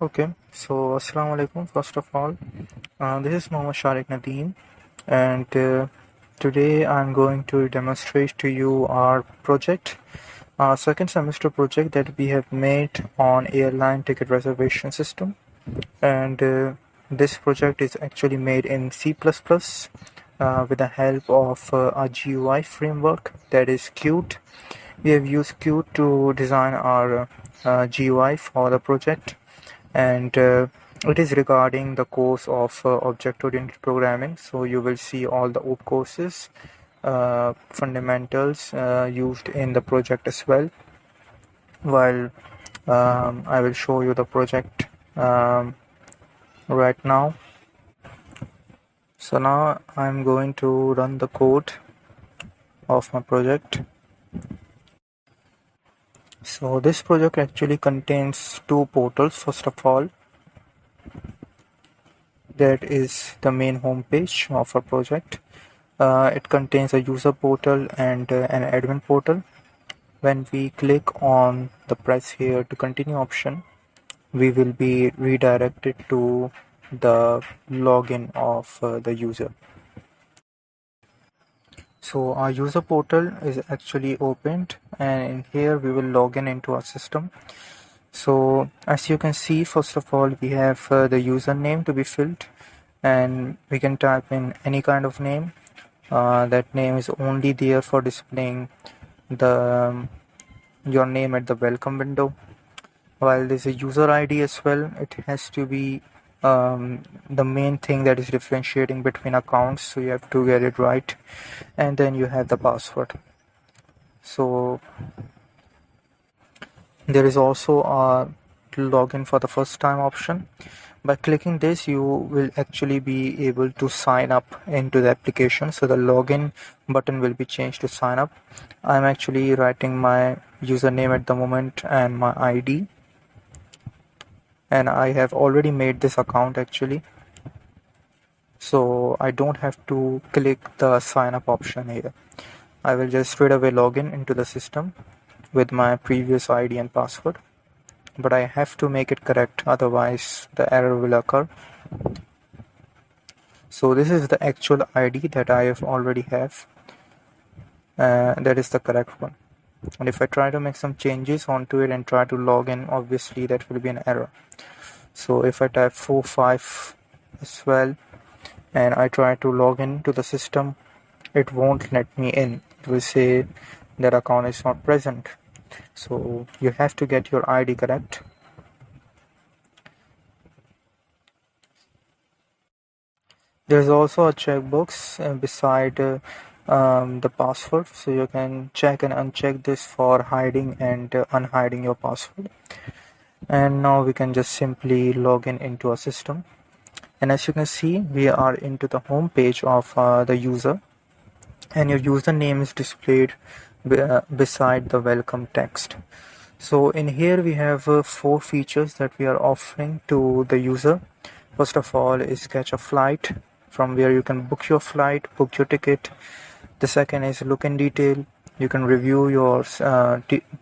Okay, so Assalamu alaikum. First of all, this is Mohammad Sharik Nadeem, and today I'm going to demonstrate to you our project, our second semester project that we have made on airline ticket reservation system. And this project is actually made in C++ with the help of a GUI framework that is Qt. We have used Qt to design our GUI for the project, and it is regarding the course of object-oriented programming. So you will see all the OP courses, fundamentals used in the project as well. While I will show you the project right now. So now I'm going to run the code of my project. So this project actually contains two portals. First of all, that is the main home page of our project. It contains a user portal and an admin portal. When we click on the press here to continue option, we will be redirected to the login of the user. So our user portal is actually opened, and in here we will log in into our system. So as you can see, first of all, we have the username to be filled, and we can type in any kind of name. That name is only there for displaying the your name at the welcome window. While there's a user ID as well, it has to be the main thing that is differentiating between accounts, so you have to get it right. And then you have the password. So there is also a login for the first time option. By clicking this, you will actually be able to sign up into the application. So the login button will be changed to sign up. I'm actually writing my username at the moment and my ID, and I have already made this account actually, so I don't have to click the sign up option here. I will just straight away log in into the system with my previous ID and password, but I have to make it correct, otherwise the error will occur. So this is the actual ID that I have already have, that is the correct one. And if I try to make some changes onto it and try to log in, obviously that will be an error. So if I type 45 as well and I try to log in to the system, it won't let me in. It will say that account is not present. So you have to get your ID correct. There's also a checkbox beside the password, so you can check and uncheck this for hiding and unhiding your password. And now we can just simply log in into our system. And as you can see, we are into the home page of the user, and your username is displayed beside the welcome text. So in here we have 4 features that we are offering to the user. First of all is catch a flight, from where you can book your flight, book your ticket. The second is look in detail. You can review your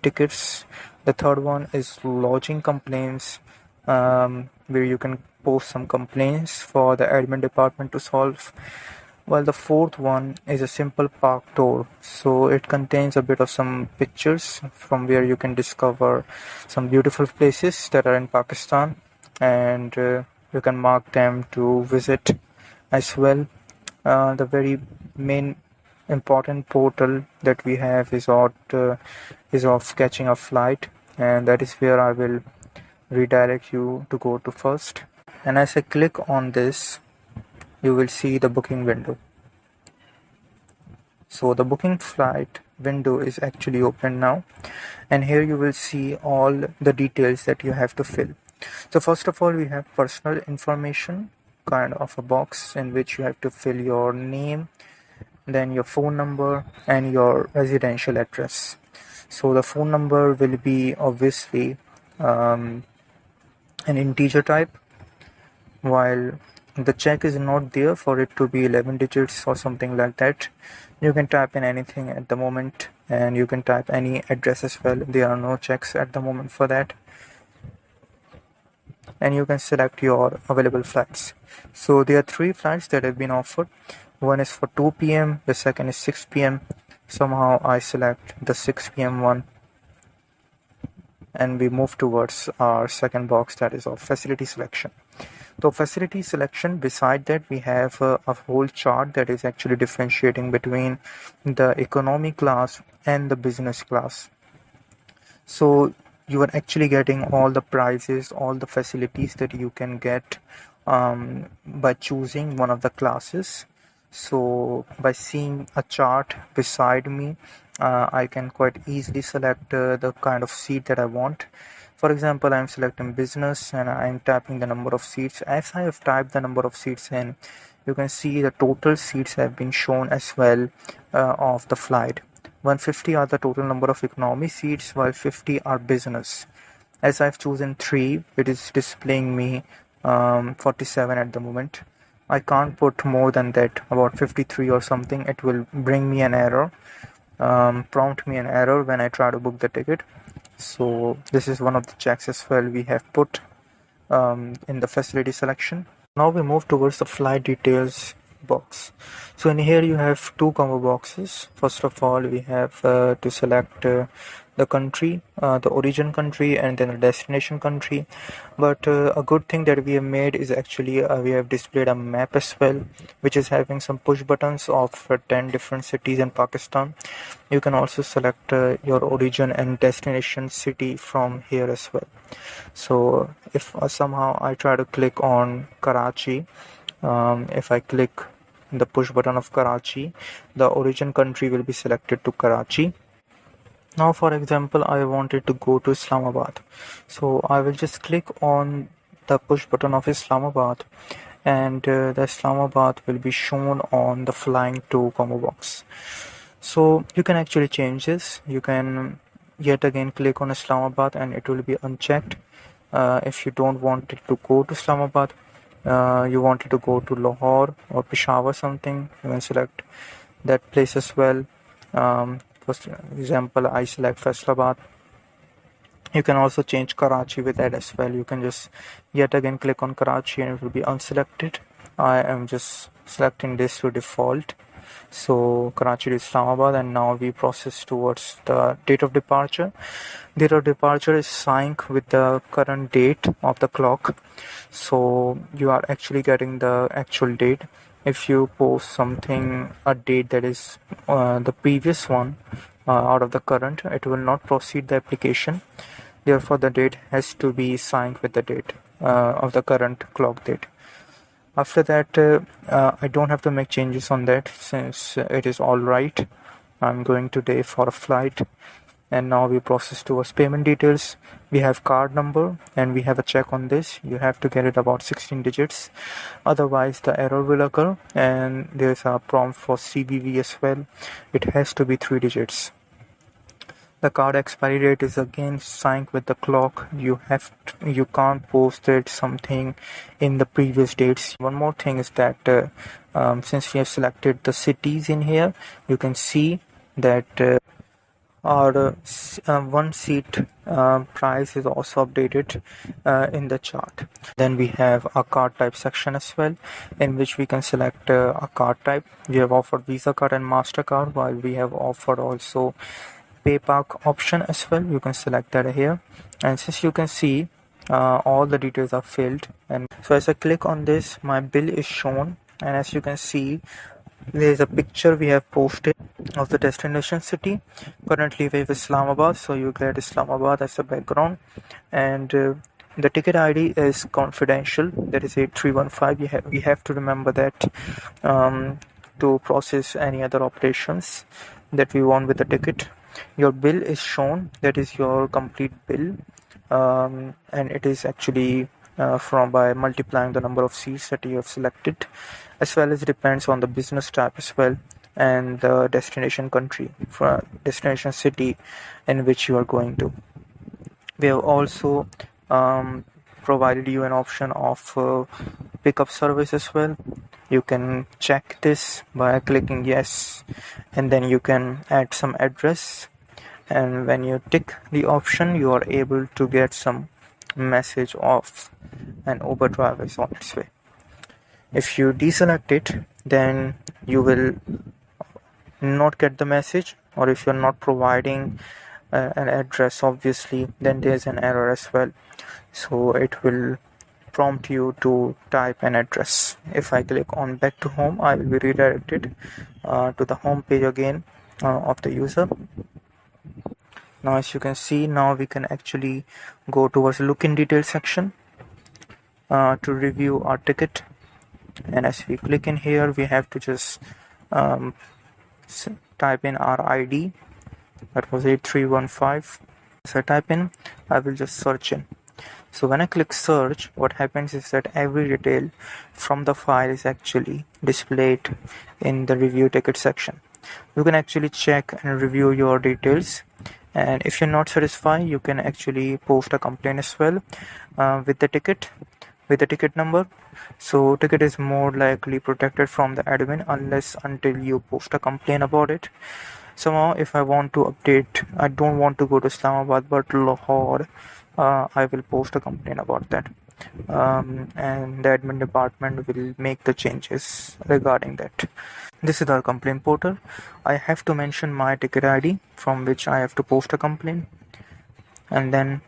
tickets. The third one is lodging complaints, where you can post some complaints for the admin department to solve. While the fourth one is a simple park tour, so it contains a bit of some pictures from where you can discover some beautiful places that are in Pakistan, and you can mark them to visit as well. The very main important portal that we have is of catching a flight, and that is where I will redirect you to go to first. And as I click on this, you will see the booking window. So the booking flight window is actually open now, and here you will see all the details that you have to fill. So first of all, we have personal information, kind of a box in which you have to fill your name, then your phone number and your residential address. So the phone number will be obviously an integer type, while the check is not there for it to be 11 digits or something like that. You can type in anything at the moment, and you can type any address as well. There are no checks at the moment for that. and you can select your available flights. So there are 3 flights that have been offered. One is for 2 p.m., the second is 6 p.m. Somehow I select the 6 p.m. one, and we move towards our second box, that is of facility selection. So facility selection, beside that we have a whole chart that is actually differentiating between the economy class and the business class. So you are actually getting all the prices, all the facilities that you can get by choosing one of the classes. So by seeing a chart beside me, I can quite easily select the kind of seat that I want. For example, I'm selecting business and I'm tapping the number of seats. As I have typed the number of seats in, you can see the total seats have been shown as well of the flight. 150 are the total number of economy seats, while 50 are business. As I've chosen 3, it is displaying me 47 at the moment. I can't put more than that, about 53 or something. It will bring me an error, prompt me an error when I try to book the ticket. So this is one of the checks as well we have put in the facility selection. Now we move towards the flight details box. So in here you have 2 combo boxes. First of all, we have to select the country, the origin country, and then the destination country. But a good thing that we have made is actually we have displayed a map as well, which is having some push buttons of 10 different cities in Pakistan. You can also select your origin and destination city from here as well. So if somehow I try to click on Karachi, if I click the push button of Karachi, the origin country will be selected to Karachi. Now for example, I wanted to go to Islamabad, so I will just click on the push button of Islamabad, and the Islamabad will be shown on the flying to combo box. So you can actually change this. You can yet again click on Islamabad and it will be unchecked. If you don't want it to go to Islamabad, you want it to go to Lahore or Peshawar something, you can select that place as well. For example, I select Faisalabad. You can also change Karachi with that as well. You can just yet again click on Karachi and it will be unselected. I am just selecting this to default. So Karachi to Islamabad, and now we process towards the date of departure. Date of departure is sync with the current date of the clock. So you are actually getting the actual date. If you post something, a date that is the previous one out of the current, it will not proceed the application. Therefore, the date has to be synced with the date of the current clock date. After that, I don't have to make changes on that since it is all right. I'm going today for a flight. And now we process towards payment details. We have card number and we have a check on this. You have to get it about 16 digits. Otherwise the error will occur, and there's a prompt for CVV as well. It has to be 3 digits. The card expiry date is again synced with the clock. You can't post it something in the previous dates. One more thing is that since we have selected the cities in here, you can see that our one seat price is also updated in the chart. Then we have a card type section as well, in which we can select a card type. We have offered Visa card and MasterCard, while we have offered also PayPal option as well. You can select that here, and since you can see all the details are filled, and so as I click on this, my bill is shown, and as you can see, there is a picture we have posted of the destination city. Currently we have Islamabad, so you get Islamabad as a background, and the ticket ID is confidential, that is 8315. We have to remember that to process any other operations that we want with the ticket. Your bill is shown, that is your complete bill, and it is actually from by multiplying the number of seats that you have selected, as well as it depends on the business type as well, and the destination country, for destination city in which you are going to. We have also provided you an option of pickup service as well. You can check this by clicking yes, and then you can add some address, and when you tick the option, you are able to get some message of and Uber driver is on its way. If you deselect it, then you will not get the message, or if you're not providing an address, obviously, then there's an error as well. So it will prompt you to type an address. If I click on back to home, I will be redirected to the home page again of the user. Now as you can see, now we can actually go towards look in detail section to review our ticket. And as we click in here, we have to just type in our ID, that was 8315. As I type in, I will just search in. So when I click search, what happens is that every detail from the file is actually displayed in the review ticket section. You can actually check and review your details, and if you're not satisfied, you can actually post a complaint as well with the ticket number. So ticket is more likely protected from the admin until you post a complaint about it. Somehow if I want to update, I don't want to go to Islamabad but Lahore, I will post a complaint about that, and the admin department will make the changes regarding that. This is our complaint portal. I have to mention my ticket ID from which I have to post a complaint, and then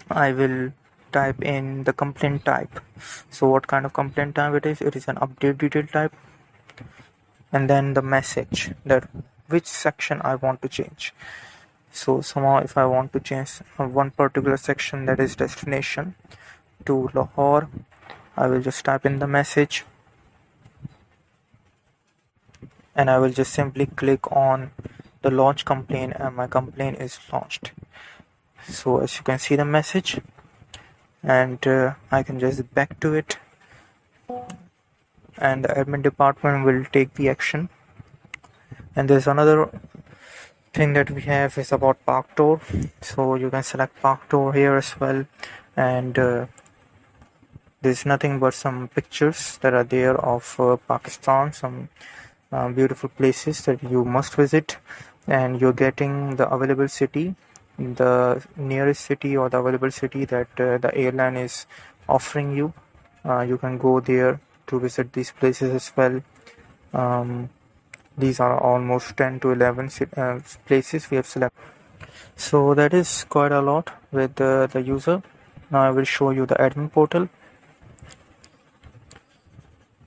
I will type in the complaint type. So what kind of complaint type it is? It is an update detail type, and then the message, that which section I want to change. So somehow if I want to change one particular section, that is destination, to Lahore, I will just type in the message and I will just simply click on the launch complaint, and my complaint is launched. So as you can see the message, and I can just back to it, and the admin department will take the action. And there's another thing that we have is about park tour. So you can select park tour here as well, and there's nothing but some pictures that are there of Pakistan, some beautiful places that you must visit, and you're getting the available city, the nearest city or the available city that the airline is offering you. You can go there to visit these places as well. These are almost 10 to 11 places we have selected. So that is quite a lot with the user. Now I will show you the admin portal.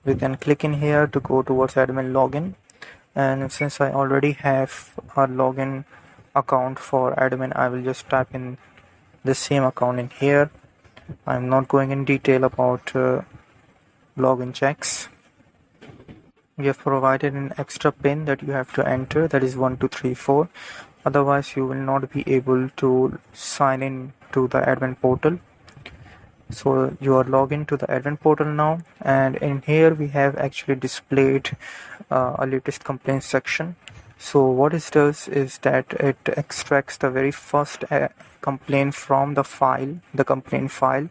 We can click in here to go towards admin login, and since I already have a login account for admin, I will just type in the same account in here. I'm not going in detail about login checks. We have provided an extra pin that you have to enter, that is 1234. Otherwise you will not be able to sign in to the admin portal. So you are logged into the admin portal now, and in here we have actually displayed a latest complaint section. So what it does is that it extracts the very first complaint from the file, the complaint file,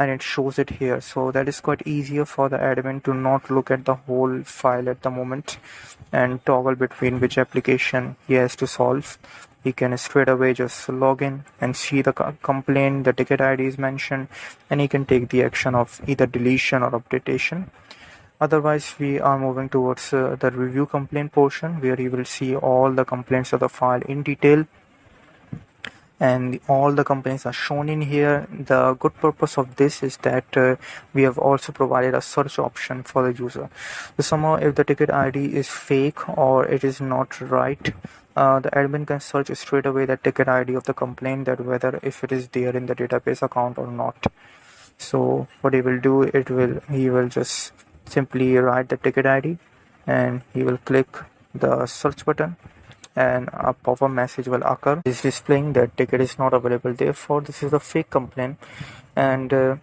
and it shows it here. So that is quite easier for the admin to not look at the whole file at the moment and toggle between which application he has to solve. He can straight away just log in and see the complaint, the ticket ID is mentioned, and he can take the action of either deletion or updatation. Otherwise, we are moving towards the review complaint portion, where you will see all the complaints of the file in detail, and all the complaints are shown in here. The good purpose of this is that we have also provided a search option for the user. So somehow if the ticket ID is fake or it is not right, the admin can search straight away the ticket ID of the complaint, that whether if it is there in the database account or not. So what he will do, he will just simply write the ticket ID and he will click the search button, and a pop-up message will occur. It is displaying that ticket is not available, therefore this is a fake complaint, and the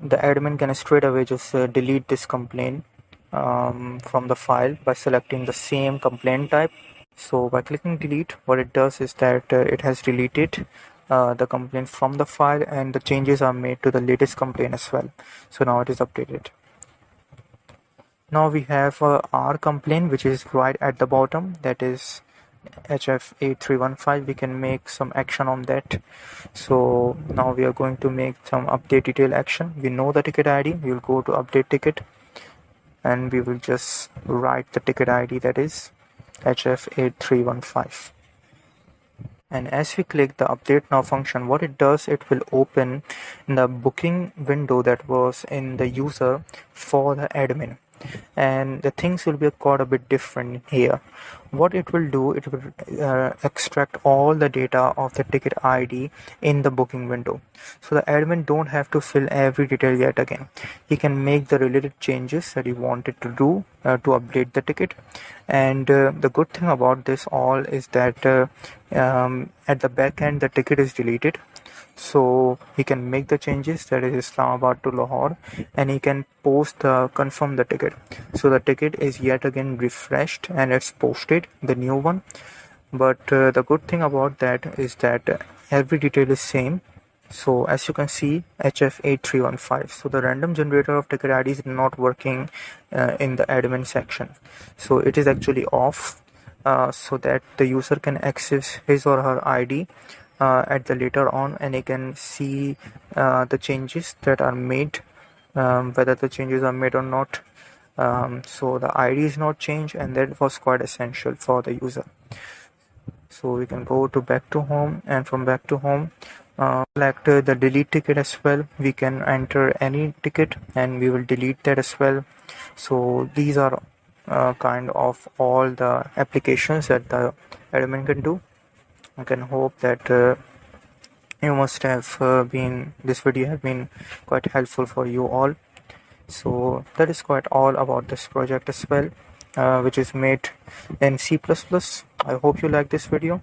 admin can straight away just delete this complaint from the file by selecting the same complaint type. So by clicking delete, what it does is that it has deleted the complaint from the file, and the changes are made to the latest complaint as well. So now it is updated. Now we have our complaint, which is right at the bottom, that is HF8315, we can make some action on that. So now we are going to make some update detail action. We know the ticket ID, we will go to update ticket and we will just write the ticket ID, that is HF8315. And as we click the update now function, what it does, it will open the booking window that was in the user for the admin, and the things will be quite a bit different here. What it will do, it will extract all the data of the ticket ID in the booking window, so the admin don't have to fill every detail yet again. He can make the related changes that he wanted to do to update the ticket. And the good thing about this all is that at the back end the ticket is deleted, so he can make the changes, that is Islamabad to Lahore, and he can confirm the ticket. So the ticket is yet again refreshed and it's posted, the new one. But the good thing about that is that every detail is same. So as you can see, HF8315, so the random generator of ticket ID is not working in the admin section, so it is actually off, so that the user can access his or her ID at the later on, and he can see the changes that are made, whether the changes are made or not. So the ID is not changed, and that was quite essential for the user. So we can go to back to home, and from back to home select the delete ticket as well. We can enter any ticket and we will delete that as well. So these are kind of all the applications that the admin can do. I can hope that you must have this video have been quite helpful for you all. So that is quite all about this project as well, which is made in C++. I hope you like this video.